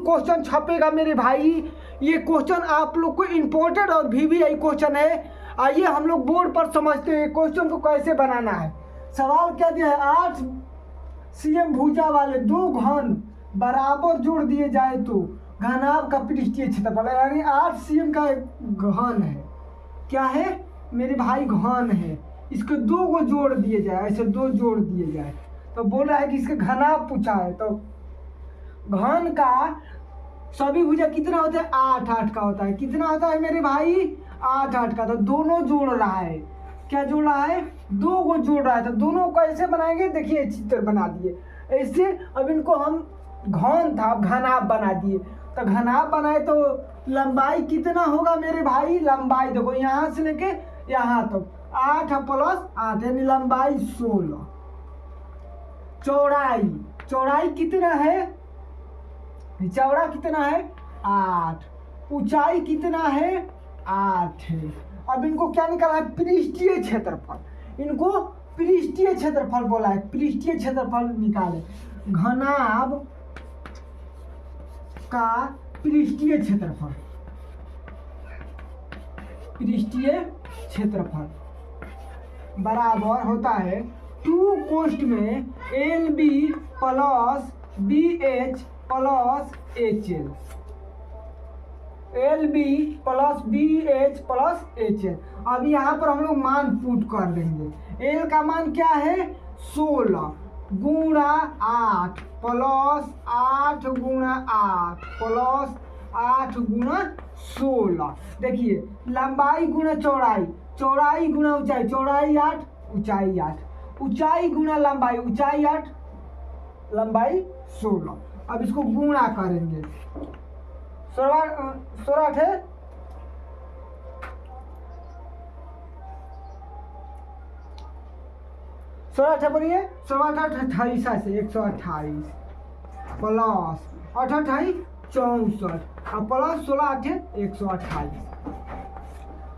Question छपेगा मेरे भाई। ये क्वेश्चन आप लोग को इम्पोर्टेंट और VVI क्वेश्चन है। आइए हम लोग बोर्ड पर समझते हैं क्वेश्चन को कैसे बनाना है। सवाल क्या दिया है, 8 cm भुजा वाले दो घन बराबर जोड़ दिए जाए तो घनाभ का पृष्ठीय क्षेत्रफल, यानी 8 cm का एक घन है। क्या है मेरे भाई, घन है। इसके दो को जोड़ दिए जाए, ऐसे दो जोड़ दिए जाए तो बोला है कि इसके घनाभ पूछा है। तो घन का सभी भुजा कितना होता है, 8 का होता है। कितना होता है मेरे भाई, 8 का। तो दोनों जोड़ रहा है। क्या जोड़ रहा है, दो को जोड़ रहा है। तो दोनों को ऐसे बनाएंगे, देखिए चित्र बना दिए ऐसे। अब इनको हम घन था, घनाभ बना दिए। तो घनाभ बनाए तो लंबाई कितना होगा मेरे भाई, लंबाई देखो यहाँ से लेके यहाँ तक 8 + 8 यानी लंबाई 16। चौड़ाई कितना है, चौड़ा कितना है 8, ऊंचाई कितना है 8 है। अब इनको क्या निकालना है, पृष्ठीय क्षेत्रफल। इनको पृष्ठीय क्षेत्रफल बोला है, पृष्ठीय क्षेत्रफल निकाले। घनाभ का पृष्ठीय क्षेत्रफल, पृष्ठीय क्षेत्रफल बराबर होता है 2 कोष्ठ में LB + BH + HL। LB + BH + HL। अब यहाँ पर हम लोग मान पुट कर देंगे। L का मान क्या है 16 × 8 + 8 × 8 + 8 × 16। देखिए लंबाई गुणा चौड़ाई, चौड़ाई गुणा ऊंचाई, चौड़ाई 8 ऊंचाई 8, ऊंचाई गुणा लंबाई, ऊंचाई 8 लंबाई 16। अब इसको गुणा करेंगे, 16 है 16 बोलिए, 16 28 से 128 + 8 64 और प्लस 16 128।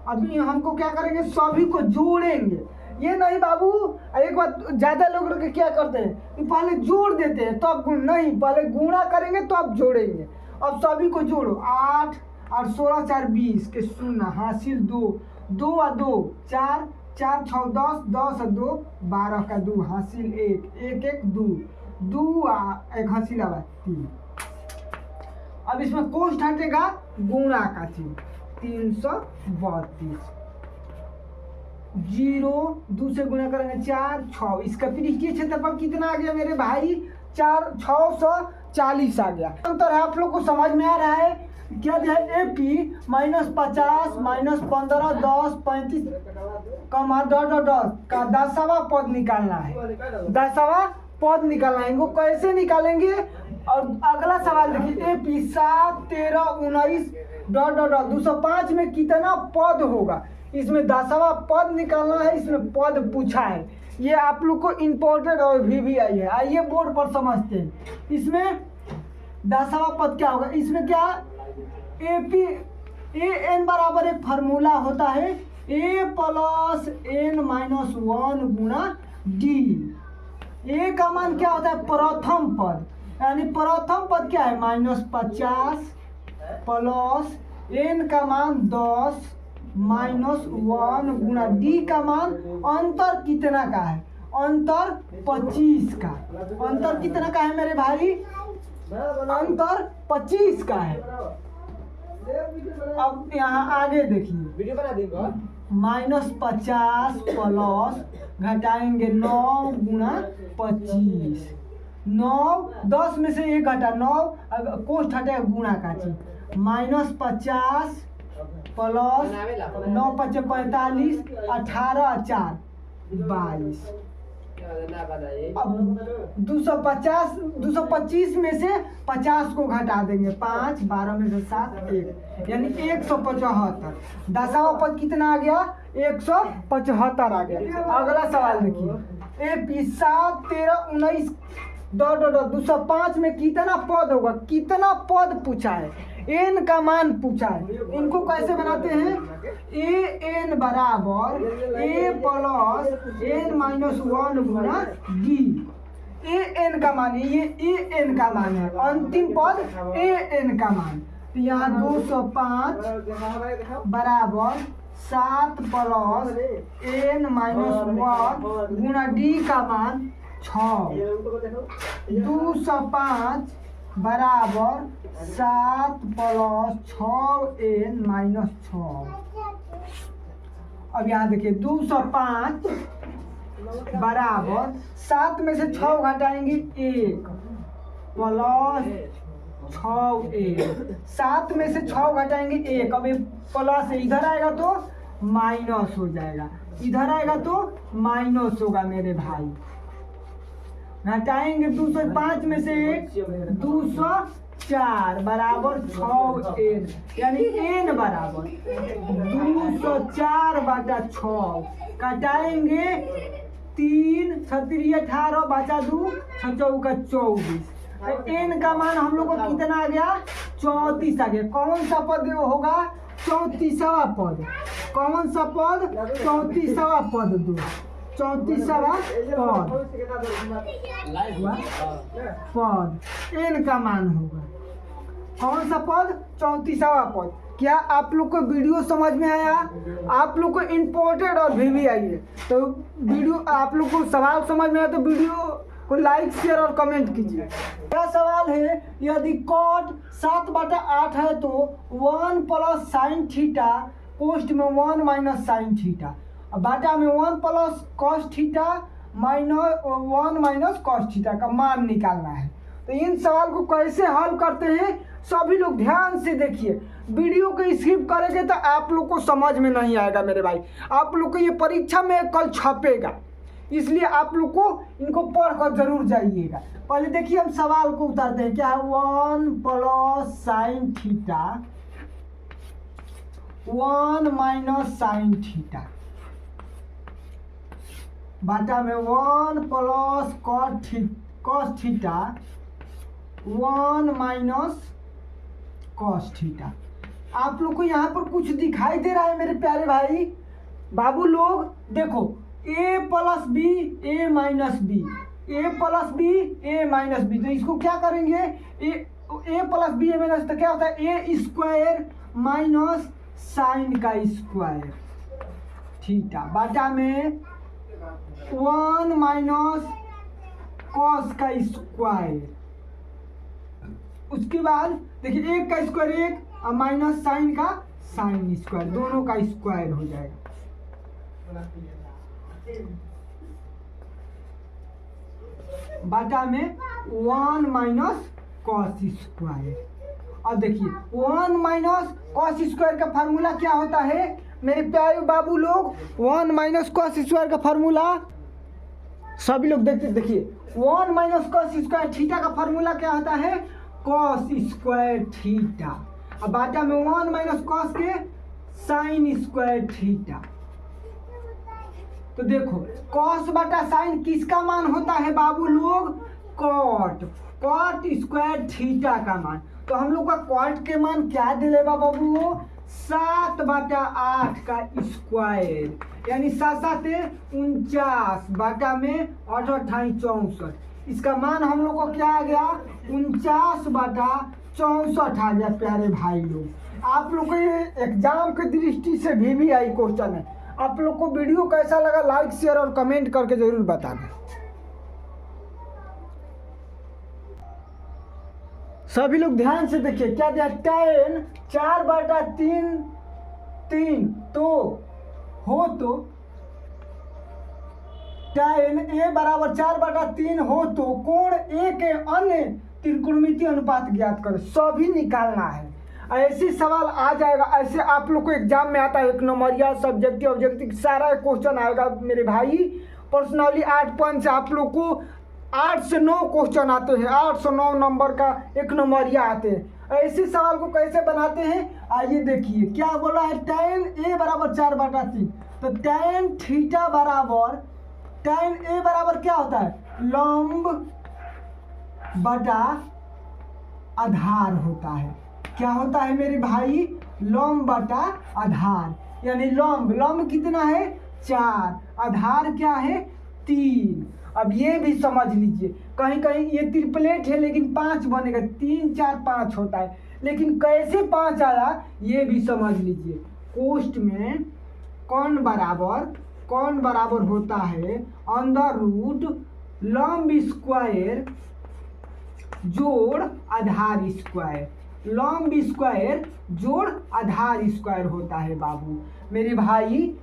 अभी हमको क्या करेंगे, सभी को जोड़ेंगे। ये नहीं बाबू, एक बात ज़्यादा लोग क्या करते हैं, पहले जोड़ देते हैं तब तो नहीं, पहले गुणा करेंगे तो अब जोड़ेंगे। अब सभी को जोड़ो, 8 और 16 4 20 के 0 हासिल 2 2 और 2 4 4 6 10 10 और 2 12 का 2 हासिल 1 1 1 2 2 1 हासिल 3। अब इसमें कोष्ठ हटेगा, गुणा का चिन्ह 332 0 2 से गुणा करेंगे 4 6। इसका पृष्ठीय क्षेत्रफल कितना आ गया मेरे भाई, 640 आ गया। अंतर है, आप लोग को समझ में आ रहा है। क्या है AP -50 -15 10 35 कमा 10 का 10वां पद निकालना है, 10वां पद निकालना है। इनको कैसे निकालेंगे, और अगला सवाल देखिए, AP 7 13 19 205 में कितना पद होगा। इसमें 10वां पद निकालना है, इसमें पद पूछा है। ये आप लोग को इम्पोर्टेंट और VVI है। आइए बोर्ड पर समझते हैं। इसमें 10वां पद क्या होगा, इसमें क्या AP AN बराबर एक फार्मूला होता है, A + N - 1 × D। A का मान क्या होता है, प्रथम पद, यानी प्रथम पद क्या है -50 + N का मान 10 - 1 × D का मान, अंतर कितना का है, अंतर 25 का। अंतर कितना का है मेरे भाई, अंतर 25 का है। अब यहाँ आगे देखिए, -50 प्लस घटाएंगे 9 × 25, 9 10 में से 1 घटा 9, कोष्ठ हटेगा गुणा का चीज, -50 प्लस 9 × 5 = 45 18 4 22। अब 225 में से 50 को घटा देंगे, 5 12 में से 7 1 यानी 175। 10वां पद कितना आ गया, 175 आ गया। अगला सवाल देखिए, AP 7 13 19 205 में कितना पद होगा, कितना पद पूछा है, n का मान पूछा है। इनको कैसे बनाते हैं, AN बराबर A + N - 1 × D। A N का मान है, ये ए एन का मान है, अंतिम पद ए एन का मान। तो यहाँ 205 बराबर 7 प्लस एन माइनस 1 गुणा डी का मान 6। 205 बराबर 7 प्लस 6 एन माइनस 6। अब यहाँ देखिए 205 बराबर 7 में से 6 घटाएंगे 1 प्लस 6 एन। 7 में से 6 घटाएंगे 1, अब ये प्लस इधर आएगा तो माइनस हो जाएगा, इधर आएगा तो माइनस होगा मेरे भाई। घटाएंगे 205 में से 204 बराबर 6 एन, यानी एन बराबर 204 बटा 6। कटाएंगे 3 छत्तीस 18 बचा 2 चौका 24। तो एन का मान हम लोग को कितना आ गया 34 आ गया। कौन सा पद होगा 34वां पद, कौन सा पद 34वां पद, 34वां पद एन का मान होगा। कौन सा पद 34वां पद। क्या आप लोग को वीडियो समझ में आया? आप लोग को इम्पोर्टेंट और भी आइए तो वीडियो आप लोग को सवाल समझ में आया तो वीडियो को लाइक शेयर और कमेंट कीजिए। क्या सवाल है, यदि कॉट 7/8 है तो 1 प्लस साइन थीटा कोष्ठ में 1 माइनस साइन थीटा, बाटा में 1 plus cos theta minus 1 minus cos theta का मान निकालना है। तो इन सवाल को कैसे हल करते हैं सभी लोग ध्यान से देखिए। वीडियो को स्किप करेंगे तो आप लोग को समझ में नहीं आएगा मेरे भाई। आप लोग को ये परीक्षा में कल छपेगा, इसलिए आप लोग को इनको पढ़कर जरूर जाइएगा। पहले देखिए हम सवाल को उतारते हैं। क्या है 1 plus sine theta 1 minus sine theta बाटा में 1 plus cos theta 1 minus cos theta. आप लोग को यहाँ पर कुछ दिखाई दे रहा है मेरे प्यारे भाई बाबू लोग? देखो a plus B A minus B, A plus B A minus B. तो इसको क्या करेंगे A plus B A minus, तो क्या होता है ए स्क्वायर माइनस साइन का स्क्वायर थीटा बाटा में 1 माइनस कॉस का स्क्वायर। उसके बाद देखिए 1 का स्क्वायर 1 और माइनस साइन का साइन स्क्वायर, दोनों का स्क्वायर हो जाएगा। बाटा में 1 माइनस कॉस स्क्वायर। और देखिए 1 माइनस कॉस स्क्वायर का फार्मूला क्या होता है मेरे प्यारे बाबू लोग? 1 माइनस कॉस स्क्वायर का फार्मूला सभी लोग देखते देखिए 1 माइनस कॉस स्क्वायर थीटा का फार्मूला क्या होता है कॉस स्क्वायर थीटा। अब बाटा में 1 माइनस कॉस के साइन स्क्वायर थीटा। तो देखो कॉस बटा साइन किसका मान होता है बाबू लोग? कॉट स्क्वायर थीटा का मान। तो हम लोग का कॉट के मान क्या दिलेगा बाबू? 7/8 का स्क्वायर, यानी 7 × 49 बाटा में 8 64। इसका मान हम लोग को क्या आ गया 49/64 आ गया प्यारे भाई लोग। आप लोग को ये एग्जाम के दृष्टि से भी आई क्वेश्चन है। आप लोग को वीडियो कैसा लगा लाइक शेयर और कमेंट करके जरूर बताना। सभी लोग ध्यान से देखिए क्या दिया tan 4/3 तो हो तो tan a बराबर 4/3 हो तो कोण a के अन्य त्रिकोणमितीय अनुपात ज्ञात करें। सभी निकालना है, ऐसे सवाल आ जाएगा। ऐसे आप लोग को एग्जाम में आता है 1 नंबरिया सब्जेक्टिव ऑब्जेक्टिव सारा क्वेश्चन आएगा मेरे भाई। पर्सनली 8 पॉइंट से आप लोग को 8 से 9 क्वेश्चन आते हैं, 8 से 9 नंबर का 1 नंबरिया आते हैं। ऐसे सवाल को कैसे बनाते हैं आइए देखिए। क्या बोला है tan a बराबर 4/3 तो tan थीटा बराबर tan a बराबर क्या होता है लंब बटा आधार होता है। क्या होता है मेरे भाई लंब बटा आधार, यानी लंब कितना है 4, आधार क्या है 3। अब ये भी समझ लीजिए, कहीं कहीं ये ट्रिपलेट है लेकिन 5 बनेगा, 3 4 5 होता है, लेकिन कैसे 5 आया ये भी समझ लीजिए। कोष्ट में कौन बराबर होता है अंडर रूट लंब स्क्वायर जोड़ आधार स्क्वायर, लंब स्क्वायर जोड़ आधार स्क्वायर होता है बाबू मेरे भाई।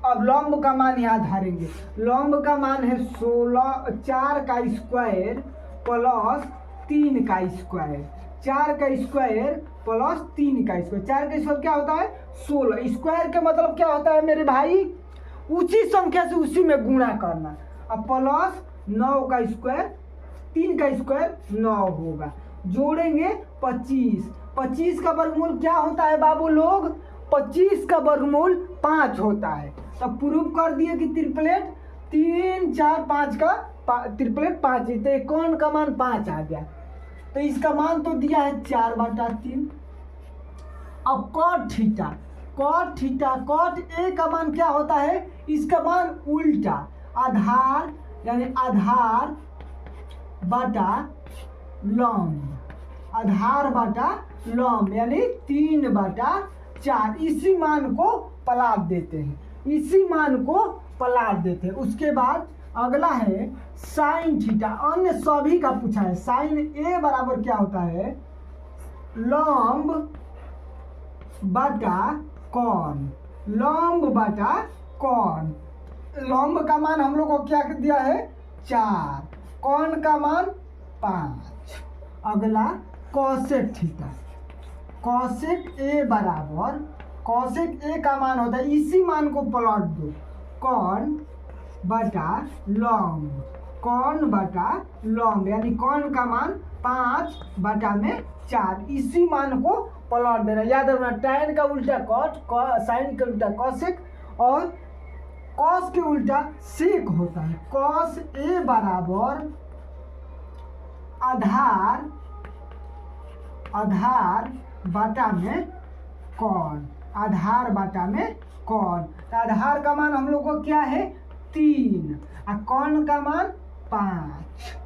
अब लंब का मान यहाँ धरेंगे, लंब का मान है 16, 4 का स्क्वायर प्लस 3 का स्क्वायर, 4 का स्क्वायर प्लस 3 का स्क्वायर, 4 का स्क्वायर क्या होता है 16, स्क्वायर का मतलब क्या होता है मेरे भाई उसी संख्या से उसी में गुणा करना। अब प्लस 9 का स्क्वायर, 3 का स्क्वायर 9 होगा, जोड़ेंगे 25, 25 का वर्गमूल क्या होता है बाबू लोग, 25 का वर्गमूल 5 होता है। तब प्रूव कर दिए कि ट्रिपलेट 3 4 5 का ट्रिपलेट 5 है, तो कौन का मान 5 आ गया, तो इसका मान तो दिया है 4/3। अब कॉट ए का मान क्या होता है, इसका मान उल्टा आधार यानी आधार बटा लंब यानी 3/4, इसी मान को पलट देते हैं, उसके बाद अगला है साइन थीटा, अन्य सभी का पूछा है। साइन ए बराबर क्या होता है लंब बटा कौन, लंब का मान हम लोग को क्या दिया है 4, कौन का मान 5। अगला कॉसेक थीटा, कॉसेक ए बराबर, कॉसेक ए का मान होता है इसी मान को पलट दो, कौन बटा लंब यानी कौन का मान 5/4, इसी मान को पलट देना, याद रखना tan का उल्टा कॉट, साइन का उल्टा कॉसेक और कॉस के उल्टा सेक होता है। कॉस ए बराबर आधार बटा में कौन, आधार का मान हम लोग को क्या है 3 और कौन का मान 5।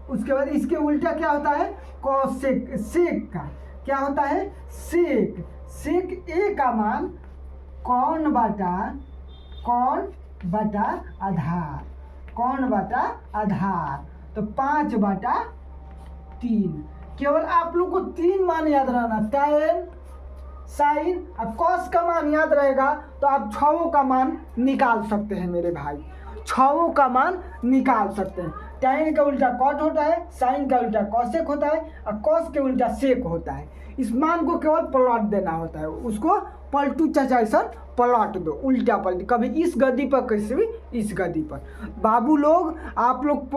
उसके बाद इसके उल्टा क्या होता है कॉसेक, सेक का क्या होता है सेक ए का मान कौन बटा आधार, तो 5/3। केवल आप लोग को 3 मान याद रहना, tan साइन और कॉस का मान याद रहेगा तो आप 6 का मान निकाल सकते हैं मेरे भाई, 6 का मान निकाल सकते हैं। tan का उल्टा कॉट होता है, साइन का उल्टा कॉसेक होता है और कॉस के उल्टा सेक होता है। इस मान को केवल पलट देना होता है, उसको पलटू चाचा पलट दो, उल्टा पलट, कभी इस गद्दी पर कैसे भी इस गद्दी पर। बाबू लोग आप लोग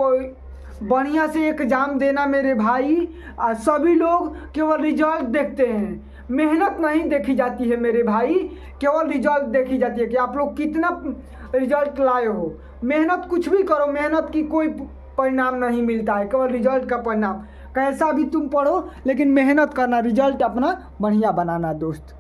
बढ़िया से एग्जाम देना मेरे भाई, सभी लोग केवल रिजल्ट देखते हैं, मेहनत नहीं देखी जाती है मेरे भाई, केवल रिजल्ट देखी जाती है कि आप लोग कितना रिजल्ट लाए हो। मेहनत कुछ भी करो, मेहनत की कोई परिणाम नहीं मिलता है, केवल रिजल्ट का परिणाम। कैसा भी तुम पढ़ो लेकिन मेहनत करना, रिजल्ट अपना बढ़िया बनाना दोस्त।